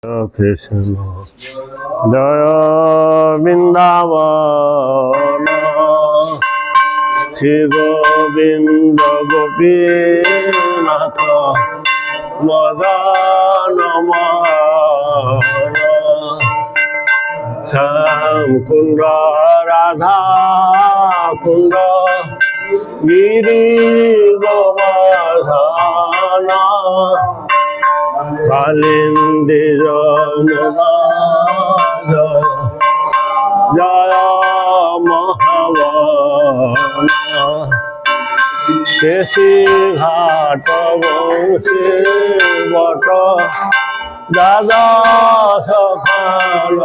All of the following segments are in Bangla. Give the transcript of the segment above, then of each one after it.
কৃষ্ণ জয় বৃন্দাবন শ্রী গোবিন্দ গোপীনাথ মদন মোহন শ্যাম কুণ্ড রাধা কুণ্ড গিরি গোবর্ধন কালিন্দী যমুনা জয় মহাবন কেশী ঘাট বংশী বট দাদা সখান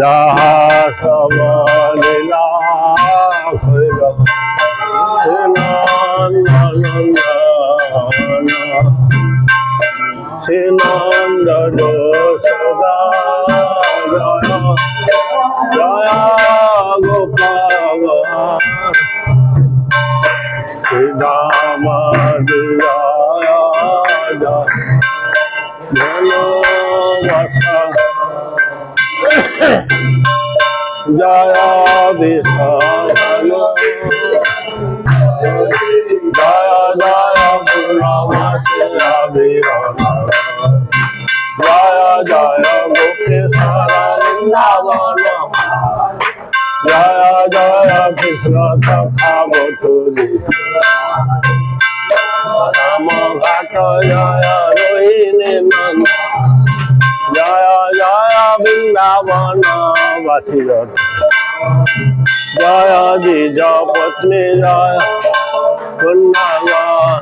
যাহা সব লীলা খৈর শ্রীনন্দ যশোদা জয় জয় গোপাল শ্রীরাম জয় জয় জয় বিশ্বভানু জয় জয় পূর্ণমাসিরাবিরণ জয় জয় গোপীশ্বর বৃন্দাবন জয় জয় কৃষ্ণ সখা বটুলি রাম ঘাট জয় রোহিণী নন্দ জয় জয় বৃন্দাবন বাসী জয় দ্বিজ পত্নী জয় বৃন্দাবন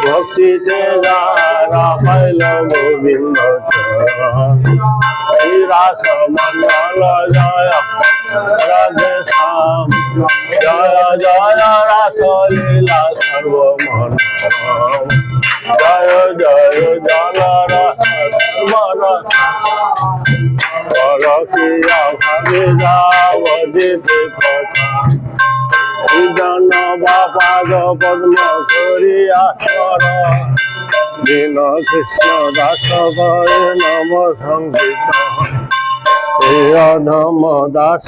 ভক্তিতে যারা পাইল গোবিন্দ শ্রীরাস মন্ডল জয় রাধে শ্যাম জয় জয় রাস লীলা সর্বমন জয় জয় জল রস সর্বরস করকিয়া ভাবে যাবদিতে কথা জন বাপাদ পদ্ম করিয়া স্বর দীন কৃষ্ণ দাস করে নম সংগীত এই অধম দাস